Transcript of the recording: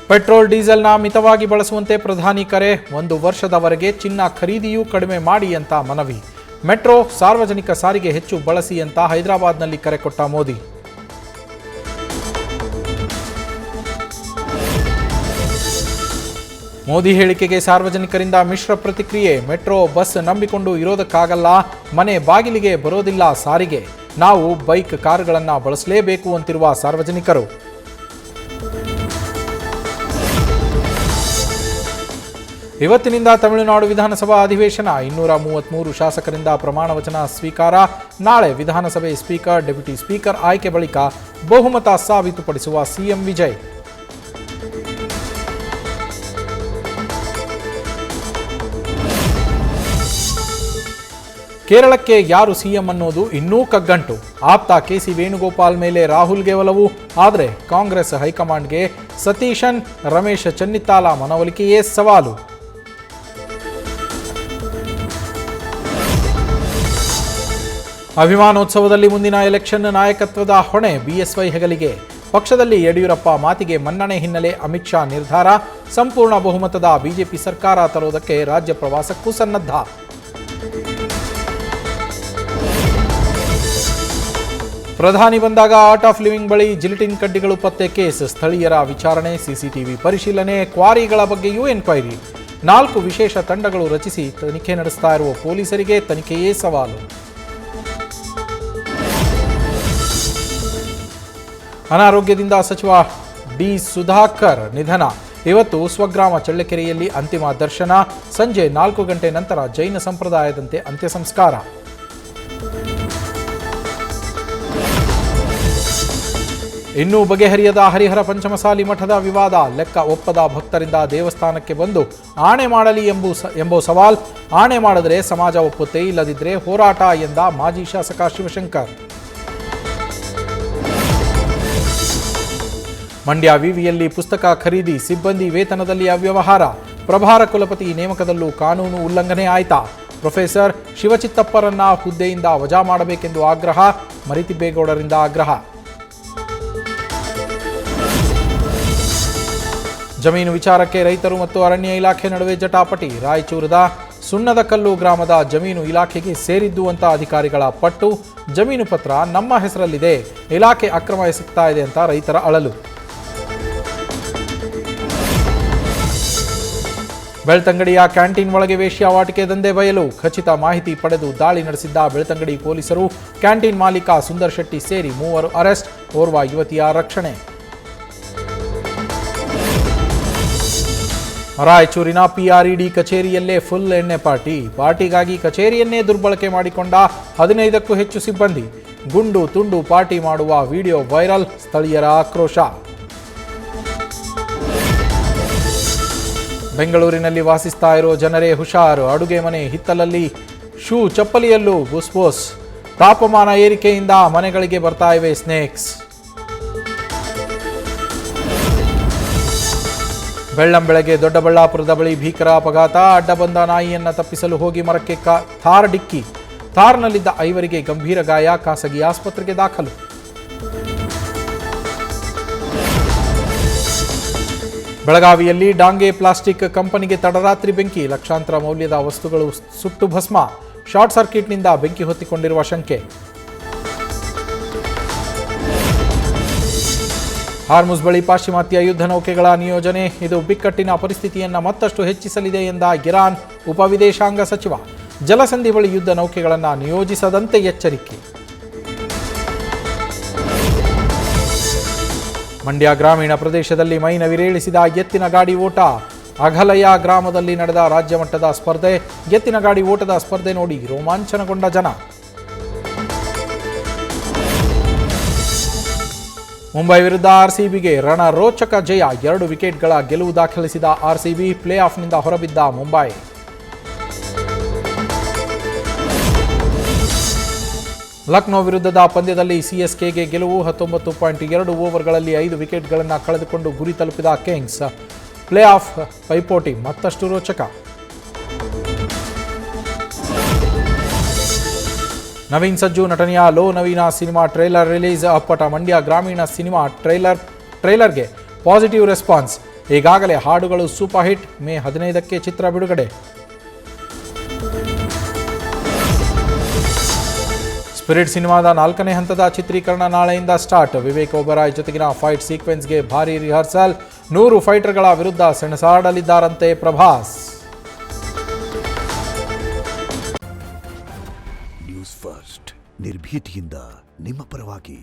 Petrol ಡೀಸೆಲ್ನ ಮಿತವಾಗಿ ಬಳಸುವಂತೆ ಪ್ರಧಾನಿ ಕರೆ, 1 ವರ್ಷದವರೆಗೆ ಚಿನ್ನ ಖರೀದಿಯೂ ಕಡಿಮೆ ಮಾಡಿ ಅಂತ ಮನವಿ. ಮೆಟ್ರೋ, ಸಾರ್ವಜನಿಕ ಸಾರಿಗೆ ಹೆಚ್ಚು ಬಳಸಿ ಅಂತ ಹೈದರಾಬಾದ್ನಲ್ಲಿ ಕರೆ ಕೊಟ್ಟ ಮೋದಿ. ಮೋದಿ ಹೇಳಿಕೆಗೆ ಸಾರ್ವಜನಿಕರಿಂದ ಮಿಶ್ರ ಪ್ರತಿಕ್ರಿಯೆ. ಮೆಟ್ರೋ, ಬಸ್ ನಂಬಿಕೊಂಡು ಇರೋದಕ್ಕಾಗಲ್ಲ, ಮನೆ ಬಾಗಿಲಿಗೆ ಬರೋದಿಲ್ಲ ಸಾರಿಗೆ. ನಾವು ಬೈಕ್, ಕಾರುಗಳನ್ನು ಬಳಸಲೇಬೇಕು ಅಂತಿರುವ ಸಾರ್ವಜನಿಕರು. ಇವತ್ತಿನಿಂದ ತಮಿಳುನಾಡು ವಿಧಾನಸಭಾ ಅಧಿವೇಶನ. 233 ಶಾಸಕರಿಂದ ಪ್ರಮಾಣ ವಚನ ಸ್ವೀಕಾರ. ನಾಳೆ ವಿಧಾನಸಭೆ ಸ್ಪೀಕರ್, ಡೆಪ್ಯೂಟಿ ಸ್ಪೀಕರ್ ಆಯ್ಕೆ ಬಳಿಕ ಬಹುಮತ ಸಾಬೀತುಪಡಿಸುವ ಸಿಎಂ ವಿಜಯ್. ಕೇರಳಕ್ಕೆ ಯಾರು ಸಿಎಂ ಅನ್ನೋದು ಇನ್ನೂ ಕಗ್ಗಂಟು. ಆಪ್ತ ಕೆಸಿ ವೇಣುಗೋಪಾಲ್ ಮೇಲೆ ರಾಹುಲ್ಗೆ ಒಲವು. ಆದರೆ ಕಾಂಗ್ರೆಸ್ ಹೈಕಮಾಂಡ್ಗೆ ಸತೀಶನ್, ರಮೇಶ್ ಚೆನ್ನಿತ್ತಾಲ ಮನವೊಲಿಕೆಯೇ ಸವಾಲು. ಅಭಿಮಾನೋತ್ಸವದಲ್ಲಿ ಮುಂದಿನ ಎಲೆಕ್ಷನ್ ನಾಯಕತ್ವದ ಹೊಣೆ ಬಿಎಸ್ವೈ ಹೆಗಲಿಗೆ. ಪಕ್ಷದಲ್ಲಿ ಯಡಿಯೂರಪ್ಪ ಮಾತಿಗೆ ಮನ್ನಣೆ ಹಿನ್ನೆಲೆ ಅಮಿತ್ ಶಾ ನಿರ್ಧಾರ. ಸಂಪೂರ್ಣ ಬಹುಮತದ ಬಿಜೆಪಿ ಸರ್ಕಾರ ತರುವುದಕ್ಕೆ ರಾಜ್ಯ ಪ್ರವಾಸಕ್ಕೂ ಸನ್ನದ್ಧ. ಪ್ರಧಾನಿ ಬಂದಾಗ ಆರ್ಟ್ ಆಫ್ ಲಿವಿಂಗ್ ಬಳಿ ಜಿಲಿಟಿನ್ ಕಡ್ಡಿಗಳು ಪತ್ತೆ ಕೇಸ್. ಸ್ಥಳೀಯರ ವಿಚಾರಣೆ, ಸಿಸಿಟಿವಿ ಪರಿಶೀಲನೆ, ಕ್ವಾರಿಗಳ ಬಗ್ಗೆಯೂ ಎನ್ಕ್ವೈರಿ. 4 ವಿಶೇಷ ತಂಡಗಳು ರಚಿಸಿ ತನಿಖೆ ನಡೆಸ್ತಾ ಇರುವ ಪೊಲೀಸರಿಗೆ ತನಿಖೆಯೇ ಸವಾಲು. ಅನಾರೋಗ್ಯದಿಂದ ಸಚಿವ ಡಿ ಸುಧಾಕರ್ ನಿಧನ. ಇವತ್ತು ಸ್ವಗ್ರಾಮ ಚಳ್ಳಕೆರೆಯಲ್ಲಿ ಅಂತಿಮ ದರ್ಶನ. ಸಂಜೆ 4 ಗಂಟೆ ನಂತರ ಜೈನ ಸಂಪ್ರದಾಯದಂತೆ ಅಂತ್ಯ ಸಂಸ್ಕಾರ. ಇನ್ನೂ ಬಗೆಹರಿಯದ ಹರಿಹರ ಪಂಚಮಸಾಲಿ ಮಠದ ವಿವಾದ. ಲೆಕ್ಕ ಒಪ್ಪದ ಭಕ್ತರಿಂದ ದೇವಸ್ಥಾನಕ್ಕೆ ಬಂದು ಆಣೆ ಮಾಡಲಿ ಎಂಬ ಸವಾಲ್. ಆಣೆ ಮಾಡಿದರೆ ಸಮಾಜ ಒಪ್ಪುತ್ತೆ, ಇಲ್ಲದಿದ್ದರೆ ಹೋರಾಟ ಎಂದ ಮಾಜಿ ಶಾಸಕ ಶಿವಶಂಕರ್. ಮಂಡ್ಯ ವಿವಿಯಲ್ಲಿ ಪುಸ್ತಕ ಖರೀದಿ, ಸಿಬ್ಬಂದಿ ವೇತನದಲ್ಲಿ ಅವ್ಯವಹಾರ. ಪ್ರಭಾರ ಕುಲಪತಿ ನೇಮಕದಲ್ಲೂ ಕಾನೂನು ಉಲ್ಲಂಘನೆ ಆಯ್ತಾ? ಪ್ರೊಫೆಸರ್ ಶಿವಚಿತ್ತಪ್ಪರನ್ನ ಹುದ್ದೆಯಿಂದ ವಜಾ ಮಾಡಬೇಕೆಂದು ಆಗ್ರಹ. ಮರಿತಿಬ್ಬೇಗೌಡರಿಂದ ಆಗ್ರಹ. ಜಮೀನು ವಿಚಾರಕ್ಕೆ ರೈತರು ಮತ್ತು ಅರಣ್ಯ ಇಲಾಖೆ ನಡುವೆ ಜಟಾಪಟಿ. ರಾಯಚೂರದ ಸುಣ್ಣದಕಲ್ಲು ಗ್ರಾಮದ ಜಮೀನು ಇಲಾಖೆಗೆ ಸೇರಿದ್ದು ಅಂತ ಅಧಿಕಾರಿಗಳ ಪಟ್ಟು. ಜಮೀನು ಪತ್ರ ನಮ್ಮ ಹೆಸರಲ್ಲಿದೆ, ಇಲಾಖೆ ಅಕ್ರಮ ಎಸಗ್ತಾ ಇದೆ ಅಂತ ರೈತರ ಅಳಲು. ಬೆಳ್ತಂಗಡಿಯ ಕ್ಯಾಂಟೀನ್ ಒಳಗೆ ವೇಶ್ಯಾವಾಟಿಕೆ ದಂಧೆ ಬಯಲು. ಖಚಿತ ಮಾಹಿತಿ ಪಡೆದು ದಾಳಿ ನಡೆಸಿದ್ದ ಬೆಳ್ತಂಗಡಿ ಪೊಲೀಸರು. ಕ್ಯಾಂಟೀನ್ ಮಾಲೀಕ ಸುಂದರ್ ಶೆಟ್ಟಿ ಸೇರಿ 3 ಅರೆಸ್ಟ್, ಓರ್ವ ಯುವತಿಯ ರಕ್ಷಣೆ. ರಾಯಚೂರಿನ ಪಿಆರ್ಇಡಿ ಕಚೇರಿಯಲ್ಲೇ ಫುಲ್ ಎಣ್ಣೆ ಪಾರ್ಟಿಗಾಗಿ ಕಚೇರಿಯನ್ನೇ ದುರ್ಬಳಕೆ ಮಾಡಿಕೊಂಡ 15ಕ್ಕೂ ಹೆಚ್ಚು ಸಿಬ್ಬಂದಿ. ಗುಂಡು ತುಂಡು ಪಾರ್ಟಿ ಮಾಡುವ ವಿಡಿಯೋ ವೈರಲ್. ಸ್ಥಳೀಯರ ಆಕ್ರೋಶ. ಬೆಂಗಳೂರಿನಲ್ಲಿ ವಾಸಿಸ್ತಾ ಇರೋ ಜನರೇ ಹುಷಾರು. ಅಡುಗೆ ಮನೆ ಹಿತ್ತಲಲ್ಲಿ, ಶೂ ಚಪ್ಪಲಿಯಲ್ಲೂ ಬುಸ್ಬೋಸ್. ತಾಪಮಾನ ಏರಿಕೆಯಿಂದ ಮನೆಗಳಿಗೆ ಬರ್ತಾ ಇವೆ ಸ್ನೇಕ್ಸ್. ಬೆಳ್ಳಂಬೆಳಗ್ಗೆ ದೊಡ್ಡಬಳ್ಳಾಪುರದ ಬಳಿ ಭೀಕರ ಅಪಘಾತ. ಅಡ್ಡ ಬಂದ ನಾಯಿಯನ್ನ ತಪ್ಪಿಸಲು ಹೋಗಿ ಮರಕ್ಕೆ ಥಾರ್ ಡಿಕ್ಕಿ. ಥಾರ್ನಲ್ಲಿದ್ದ 5 ಗಂಭೀರ ಗಾಯ. ಖಾಸಗಿ ಆಸ್ಪತ್ರೆಗೆ ದಾಖಲು. ಬೆಳಗಾವಿಯಲ್ಲಿ ಡಾಂಗೆ ಪ್ಲಾಸ್ಟಿಕ್ ಕಂಪನಿಗೆ ತಡರಾತ್ರಿ ಬೆಂಕಿ. ಲಕ್ಷಾಂತರ ಮೌಲ್ಯದ ವಸ್ತುಗಳು ಸುಟ್ಟು ಭಸ್ಮ. ಶಾರ್ಟ್ ಸರ್ಕ್ಯೂಟ್ನಿಂದ ಬೆಂಕಿ ಹೊತ್ತಿಕೊಂಡಿರುವ ಶಂಕೆ. ಹಾರ್ಮುಸ್ ಬಳಿ ಪಾಶ್ಚಿಮಾತ್ಯ ಯುದ್ಧ ನೌಕೆಗಳ ನಿಯೋಜನೆ. ಇದು ಬಿಕ್ಕಟ್ಟಿನ ಪರಿಸ್ಥಿತಿಯನ್ನು ಮತ್ತಷ್ಟು ಹೆಚ್ಚಿಸಲಿದೆ ಎಂದ ಇರಾನ್ ಉಪವಿದೇಶಾಂಗ ಸಚಿವ. ಜಲಸಂಧಿ ಬಳಿ ಯುದ್ಧ ನೌಕೆಗಳನ್ನು ನಿಯೋಜಿಸದಂತೆ ಎಚ್ಚರಿಕೆ. ಮಂಡ್ಯ ಗ್ರಾಮೀಣ ಪ್ರದೇಶದಲ್ಲಿ ಮೈನವಿರೇಳಿಸಿದ ಎತ್ತಿನ ಗಾಡಿ ಓಟ. ಅಘಲಯ ಗ್ರಾಮದಲ್ಲಿ ನಡೆದ ರಾಜ್ಯ ಮಟ್ಟದ ಸ್ಪರ್ಧೆ. ಎತ್ತಿನ ಗಾಡಿ ಓಟದ ಸ್ಪರ್ಧೆ ನೋಡಿ ರೋಮಾಂಚನಗೊಂಡ ಜನ. ಮುಂಬೈ ವಿರುದ್ಧ ಆರ್ಸಿಬಿಗೆ ರಣರೋಚಕ ಜಯ. 2 ವಿಕೆಟ್ಗಳ ಗೆಲುವು ದಾಖಲಿಸಿದ ಆರ್ಸಿಬಿ. ಪ್ಲೇ ಆಫ್ನಿಂದ ಹೊರಬಿದ್ದ ಮುಂಬೈ. ಲಕ್ನೋ ವಿರುದ್ಧದ ಪಂದ್ಯದಲ್ಲಿ ಸಿಎಸ್ಕೆಗೆ ಗೆಲುವು. 19.2 ಓವರ್ಗಳಲ್ಲಿ 5 ವಿಕೆಟ್ಗಳನ್ನು ಕಳೆದುಕೊಂಡು ಗುರಿ ತಲುಪಿದ ಕಿಂಗ್ಸ್. ಪ್ಲೇ ಆಫ್ ಪೈಪೋಟಿ ಮತ್ತಷ್ಟು ರೋಚಕ. ನವೀನ್ ಸಜ್ಜು ನಟನೆಯ ಲೋ ನವೀನ ಸಿನಿಮಾ ಟ್ರೈಲರ್ ರಿಲೀಸ್. ಅಪ್ಪಟ ಮಂಡ್ಯ ಗ್ರಾಮೀಣ ಸಿನಿಮಾ ಟ್ರೈಲರ್ಗೆ ಪಾಸಿಟಿವ್ ರೆಸ್ಪಾನ್ಸ್. ಈಗಾಗಲೇ ಹಾಡುಗಳು ಸೂಪರ್ ಹಿಟ್. ಮೇ 15ಕ್ಕೆ ಚಿತ್ರ ಬಿಡುಗಡೆ. ಸ್ಪಿರಿಟ್ ಸಿನಿಮಾದ 4ನೇ ಹಂತದ ಚಿತ್ರೀಕರಣ ನಾಳೆಯಿಂದ ಸ್ಟಾರ್ಟ್. ವಿವೇಕ್ ಒಬೆರಾಯ್ ಜೊತೆಗಿನ ಫೈಟ್ ಸೀಕ್ವೆನ್ಸ್ಗೆ ಭಾರೀ ರಿಹರ್ಸಲ್. 100 ಫೈಟರ್ಗಳ ವಿರುದ್ಧ ಸೆಣಸಾಡಲಿದ್ದಾರಂತೆ ಪ್ರಭಾಸ್. ನ್ಯೂಸ್ ಫಸ್ಟ್ ನಿರ್ಭೀತಿಯಿಂದ ನಿಮ್ಮ ಪರವಾಗಿ.